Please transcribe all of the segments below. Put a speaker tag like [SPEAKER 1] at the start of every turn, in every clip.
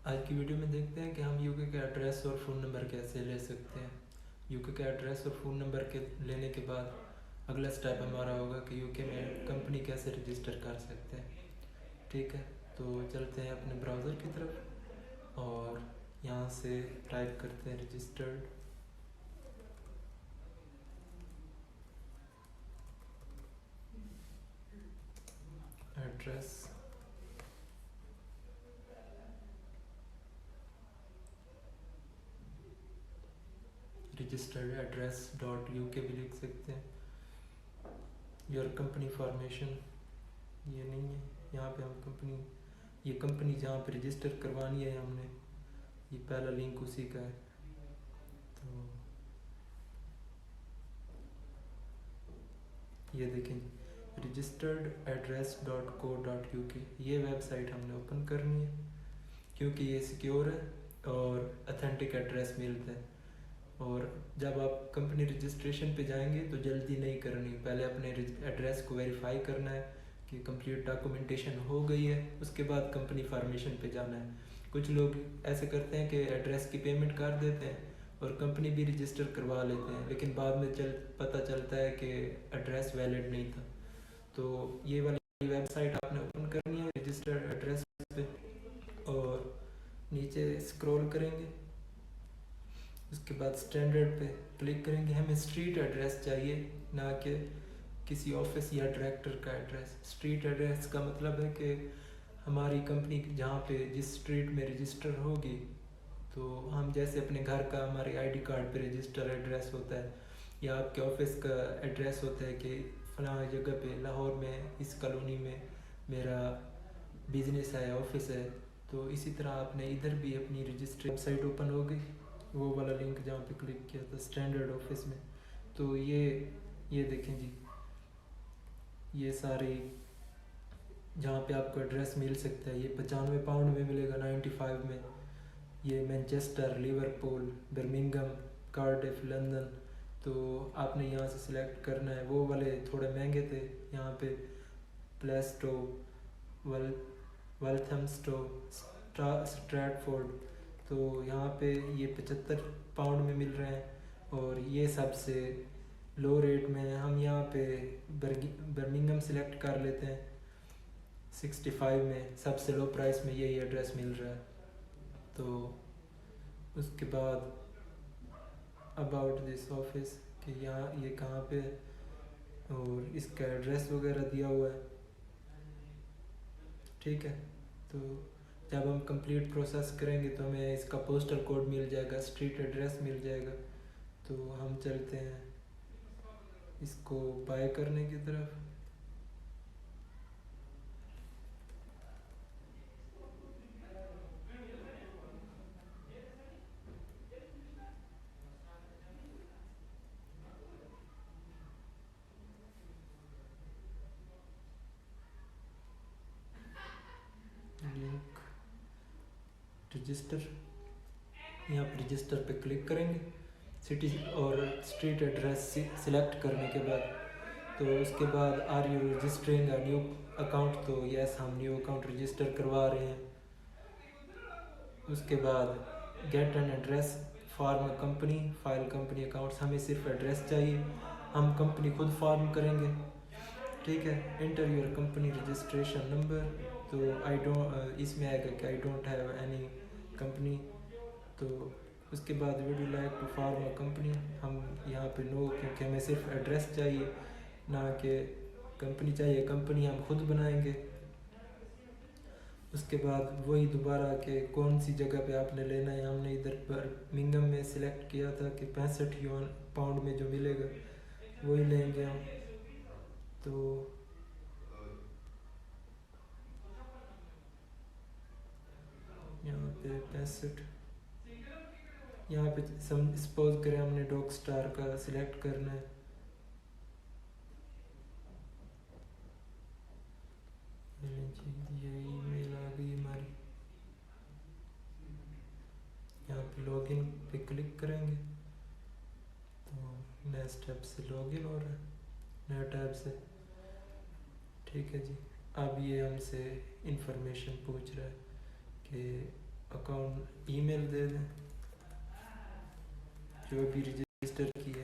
[SPEAKER 1] आज की वीडियो में देखते हैं कि हम यूके का एड्रेस और फ़ोन नंबर कैसे ले सकते हैं। यूके का एड्रेस और फ़ोन नंबर के लेने के बाद अगला स्टेप हमारा होगा कि यूके में कंपनी कैसे रजिस्टर कर सकते हैं। ठीक है, तो चलते हैं अपने ब्राउज़र की तरफ और यहाँ से टाइप करते हैं रजिस्टर्ड एड्रेस registered address.uk भी लिख सकते हैं। योर कंपनी फॉर्मेशन ये नहीं है, यहाँ पे हम कंपनी, ये कंपनी जहाँ पे रजिस्टर करवानी है हमने, ये पहला लिंक उसी का है। तो ये देखें registeredaddress.co.uk, ये वेबसाइट हमने ओपन करनी है क्योंकि ये सिक्योर है और अथेंटिक एड्रेस मिलता है। और जब आप कंपनी रजिस्ट्रेशन पे जाएंगे तो जल्दी नहीं करनी, पहले अपने एड्रेस को वेरीफाई करना है कि कंप्लीट डॉक्यूमेंटेशन हो गई है, उसके बाद कंपनी फार्मेशन पे जाना है। कुछ लोग ऐसे करते हैं कि एड्रेस की पेमेंट कर देते हैं और कंपनी भी रजिस्टर करवा लेते हैं, लेकिन बाद में पता चलता है कि एड्रेस वैलिड नहीं था। तो ये वाली वेबसाइट आपने ओपन करनी है रजिस्टर्ड एड्रेस पे और नीचे स्क्रॉल करेंगे, उसके बाद स्टैंडर्ड पे क्लिक करेंगे। हमें स्ट्रीट एड्रेस चाहिए, ना कि किसी ऑफिस या डायरेक्टर का एड्रेस। स्ट्रीट एड्रेस का मतलब है कि हमारी कंपनी जहाँ पे जिस स्ट्रीट में रजिस्टर होगी, तो हम जैसे अपने घर का हमारे आईडी कार्ड पे रजिस्टर एड्रेस होता है या आपके ऑफिस का एड्रेस होता है कि फलां जगह पे लाहौर में इस कॉलोनी में मेरा बिजनेस है, ऑफिस है, तो इसी तरह आपने इधर भी अपनी रजिस्टर वेबसाइट ओपन हो गई, वो वाला लिंक जहाँ पे क्लिक किया था स्टैंडर्ड ऑफिस में। तो ये देखें जी, ये सारे जहाँ पे आपको एड्रेस मिल सकता है, ये 95 पाउंड में मिलेगा, 95 में। ये Manchester, Liverpool, Birmingham, Cardiff, London. तो आपने यहाँ से सिलेक्ट करना है। वो वाले थोड़े महंगे थे, यहाँ पे प्लेस्टो, वेल वेल्थमस्टो, स्ट्रैटफोर्ड, तो यहाँ पे ये 75 पाउंड में मिल रहे हैं। और ये सबसे लो रेट में है। हम यहाँ पे बर्मिंघम सिलेक्ट कर लेते हैं, 65 में सबसे लो प्राइस में यही एड्रेस मिल रहा है। तो उसके बाद अबाउट दिस ऑफिस कि यहाँ ये कहाँ पे है और इसका एड्रेस वगैरह दिया हुआ है। ठीक है, तो जब हम कंप्लीट प्रोसेस करेंगे तो हमें इसका पोस्टल कोड मिल जाएगा, स्ट्रीट एड्रेस मिल जाएगा। तो हम चलते हैं इसको बाय करने की तरफ। लिंक रजिस्टर, यहाँ पर रजिस्टर पे क्लिक करेंगे। सिटी और स्ट्रीट एड्रेस सिलेक्ट करने के बाद तो उसके बाद are you registering a new account, तो यस हम न्यू अकाउंट रजिस्टर करवा रहे हैं। उसके बाद get an address form company file company accounts, हमें सिर्फ एड्रेस चाहिए, हम कंपनी खुद फॉर्म करेंगे। ठीक है, enter your company registration number, तो आई डोंट, इसमें आएगा कि I don't have any company. तो उसके बाद would you like to form a company, हम यहाँ पे नो, क्योंकि हमें सिर्फ एड्रेस चाहिए ना कि कंपनी चाहिए, कंपनी हम खुद बनाएंगे। उसके बाद वही दोबारा कि कौन सी जगह पे आपने लेना है, हमने इधर बर्मिंघम में सिलेक्ट किया था कि 65 पाउंड में जो मिलेगा वही लेंगे हम। तो यहाँ पे 65, यहाँ पे सपोज करें हमने डॉग स्टार का सिलेक्ट करना है। ये ईमेल आ गई हमारी, यहाँ पे लॉगिन पे क्लिक करेंगे तो नए स्टेप से लॉगिन हो रहा है, नया टैब से। ठीक है जी, अब ये हमसे इंफॉर्मेशन पूछ रहा है कि अकाउंट ईमेल दे दें जो भी रजिस्टर की है।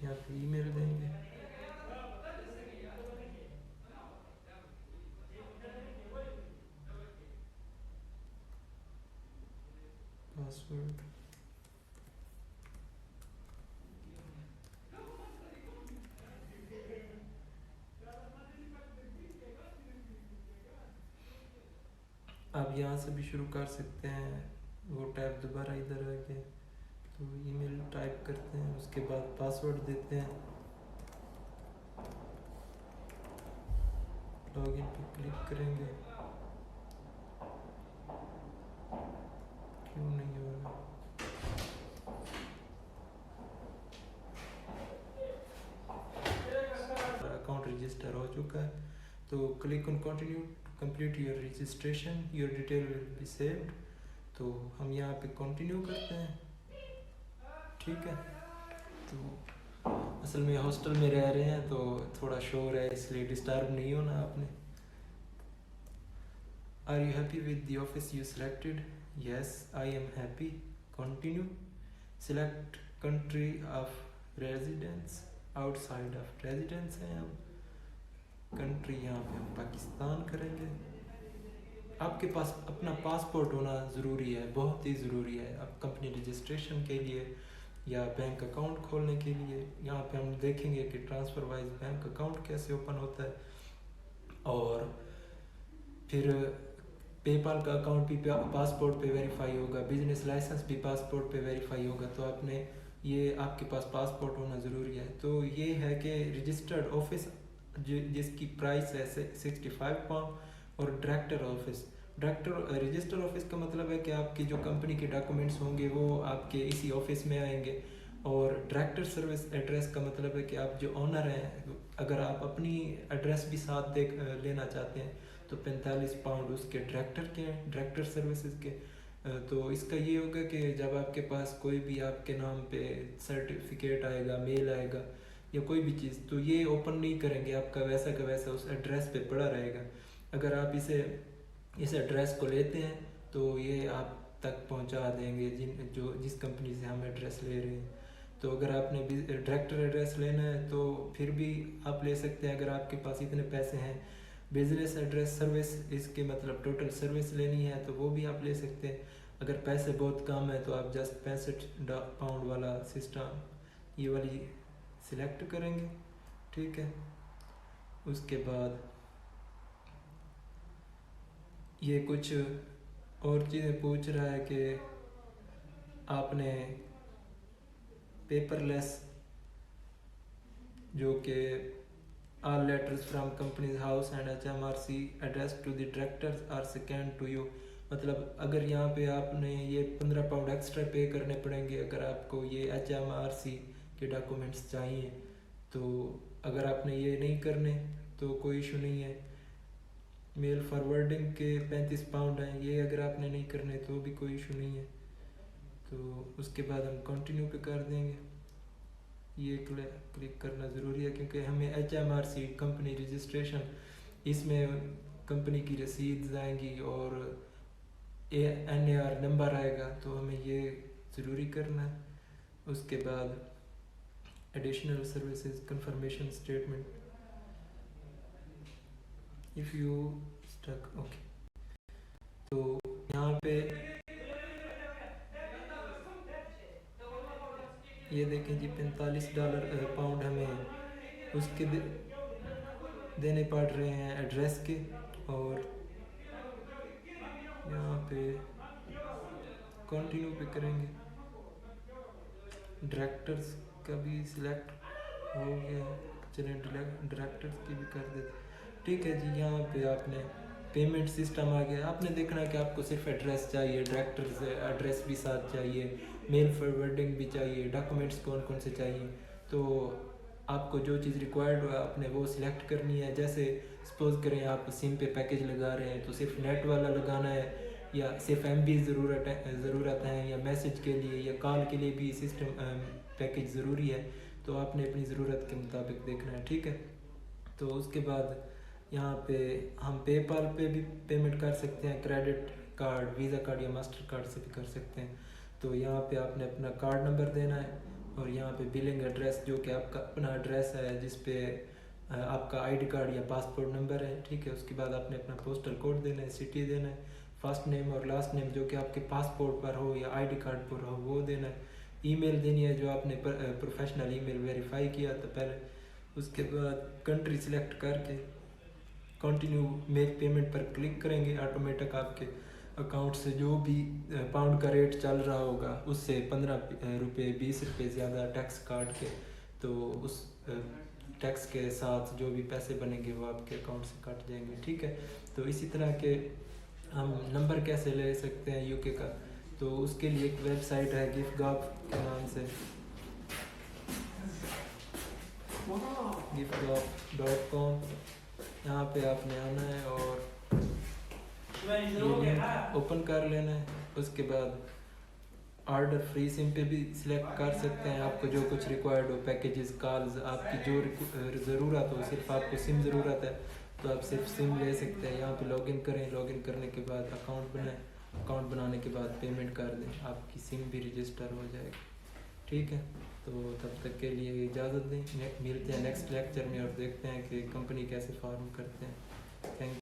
[SPEAKER 1] यहाँ पे ईमेल देंगे। पासवर्ड आप यहाँ से भी शुरू कर सकते हैं। वो टैब दोबारा इधर आ गया तो ईमेल टाइप करते हैं, उसके बाद पासवर्ड देते हैं, लॉगिन पे क्लिक करेंगे। क्यों नहीं हो रहा? अकाउंट रजिस्टर हो चुका है तो click on continue complete your registration, your detail will be saved. तो हम यहाँ पे कंटिन्यू करते हैं। ठीक है, तो असल में हॉस्टल में रह रहे हैं तो थोड़ा शोर है, इसलिए डिस्टर्ब नहीं होना आपने। Are you happy with the office you selected? Yes I am happy. Continue. Select country of residence, outside of residence है हम। कंट्री यहाँ पे हम पाकिस्तान करेंगे। आपके पास अपना पासपोर्ट होना ज़रूरी है, बहुत ही ज़रूरी है। अब कंपनी रजिस्ट्रेशन के लिए या बैंक अकाउंट खोलने के लिए यहाँ पे हम देखेंगे कि ट्रांसफ़र वाइज बैंक अकाउंट कैसे ओपन होता है, और फिर पेपाल का अकाउंट भी पासपोर्ट पे वेरीफाई होगा, बिजनेस लाइसेंस भी पासपोर्ट पे वेरीफाई होगा। तो आपने ये आपके पास पासपोर्ट होना ज़रूरी है। तो ये है कि रजिस्टर्ड ऑफिस जिसकी प्राइस है 65 पाउंड, और director office. Director register office का मतलब है कि आपकी जो कंपनी के डॉक्यूमेंट्स होंगे वो आपके इसी ऑफिस में आएंगे। और डायरेक्टर सर्विस एड्रेस का मतलब है कि आप जो ओनर हैं, अगर आप अपनी एड्रेस भी साथ देख लेना चाहते हैं तो 45 पाउंड उसके डायरेक्टर के हैं, डायरेक्टर सर्विसेज के। तो इसका ये होगा कि जब आपके पास कोई भी आपके नाम पे सर्टिफिकेट आएगा, मेल आएगा या कोई भी चीज़, तो ये ओपन नहीं करेंगे, आपका वैसा का वैसा उस एड्रेस पे पड़ा रहेगा। अगर आप इस एड्रेस को लेते हैं तो ये आप तक पहुंचा देंगे जिस कंपनी से हम एड्रेस ले रहे हैं। तो अगर आपने डायरेक्टर एड्रेस लेना है तो फिर भी आप ले सकते हैं, अगर आपके पास इतने पैसे हैं। बिजनेस एड्रेस सर्विस, इसके मतलब टोटल सर्विस लेनी है तो वो भी आप ले सकते हैं। अगर पैसे बहुत कम है तो आप जस्ट 65 पाउंड वाला सिस्टम, ये वाली सिलेक्ट करेंगे। ठीक है, उसके बाद ये कुछ और चीज़ें पूछ रहा है कि आपने पेपरलेस, जो कि all letters from company's house and HMRC addressed to the directors are scanned to you। मतलब अगर यहाँ पे आपने ये 15 पाउंड एक्स्ट्रा पे करने पड़ेंगे अगर आपको ये HMRC के डॉक्यूमेंट्स चाहिए। तो अगर आपने ये नहीं करने तो कोई इशू नहीं है। मेल फॉरवर्डिंग के 35 पाउंड हैं, ये अगर आपने नहीं करने तो भी कोई इशू नहीं है। तो उसके बाद हम कंटिन्यू पे कर देंगे। ये क्लिक करना ज़रूरी है क्योंकि हमें HMRC कंपनी रजिस्ट्रेशन, इसमें कंपनी की रसीद आएंगी और NAR नंबर आएगा, तो हमें ये ज़रूरी करना है। उसके बाद additional services confirmation statement, if you stuck okay. तो यहाँ पे ये देखें जी $45 पाउंड हमें उसके देने पड़ रहे हैं एड्रेस के। और यहाँ पे कंटिन्यू पे करेंगे। डायरेक्टर्स का भी सिलेक्ट हो गया, चलिए डायरेक्टर्स की भी कर देते। ठीक है जी, यहाँ पे आपने पेमेंट सिस्टम आ गया। आपने देखना है कि आपको सिर्फ एड्रेस चाहिए, डायरेक्टर्स एड्रेस भी साथ चाहिए, मेल फॉरवर्डिंग भी चाहिए, डॉक्यूमेंट्स कौन कौन से चाहिए। तो आपको जो चीज़ रिक्वायर्ड हो आपने वो सिलेक्ट करनी है। जैसे सपोज करें आप सिम पे पैकेज लगा रहे हैं तो सिर्फ नेट वाला लगाना है, या सिर्फ MB ज़रूरत है, या मैसेज के लिए या कॉल के लिए भी सिस्टम पैकेज ज़रूरी है। तो आपने अपनी ज़रूरत के मुताबिक देखना है, ठीक है। तो उसके बाद यहाँ पे हम पेपाल पे भी पेमेंट कर सकते हैं, क्रेडिट कार्ड, वीज़ा कार्ड या मास्टर कार्ड से भी कर सकते हैं। तो यहाँ पे आपने अपना कार्ड नंबर देना है और यहाँ पे बिलिंग एड्रेस जो कि आपका अपना एड्रेस है जिस पे आपका आईडी कार्ड या पासपोर्ट नंबर है, ठीक है। उसके बाद आपने अपना पोस्टल कोड देना है, सिटी देना है, फर्स्ट नेम और लास्ट नेम जो कि आपके पासपोर्ट पर हो या आईडी कार्ड पर हो वो देना है, ईमेल देनी है जो आपने प्रोफेशनल ईमेल वेरीफाई किया था पहले। उसके बाद कंट्री सिलेक्ट करके कंटिन्यू मेक पेमेंट पर क्लिक करेंगे, ऑटोमेटिक आपके अकाउंट से जो भी पाउंड का रेट चल रहा होगा उससे 15 रुपये 20 रुपये ज़्यादा टैक्स काट के, तो उस टैक्स के साथ जो भी पैसे बनेंगे वो आपके अकाउंट से कट जाएंगे, ठीक है। तो इसी तरह के हम नंबर कैसे ले सकते हैं यूके का, तो उसके लिए एक वेबसाइट है giftgov के नाम से, giftgov.com। यहाँ पे आपने आना है और ओपन कर लेना है। उसके बाद ऑर्डर फ्री सिम पे भी सिलेक्ट कर सकते हैं, आपको जो कुछ रिक्वायर्ड हो, पैकेजेस, कॉल्स, आपकी जो ज़रूरत हो, सिर्फ आपको सिम ज़रूरत है तो आप सिर्फ सिम ले सकते हैं। यहाँ पे लॉगिन करें, लॉगिन करने के बाद अकाउंट बनाएं, अकाउंट बनाने के बाद पेमेंट कर दें, आपकी सिम भी रजिस्टर हो जाएगी, ठीक है। तो तब तक के लिए इजाज़त दें, मिलते हैं नेक्स्ट लेक्चर में और देखते हैं कि कंपनी कैसे फॉर्म करते हैं। थैंक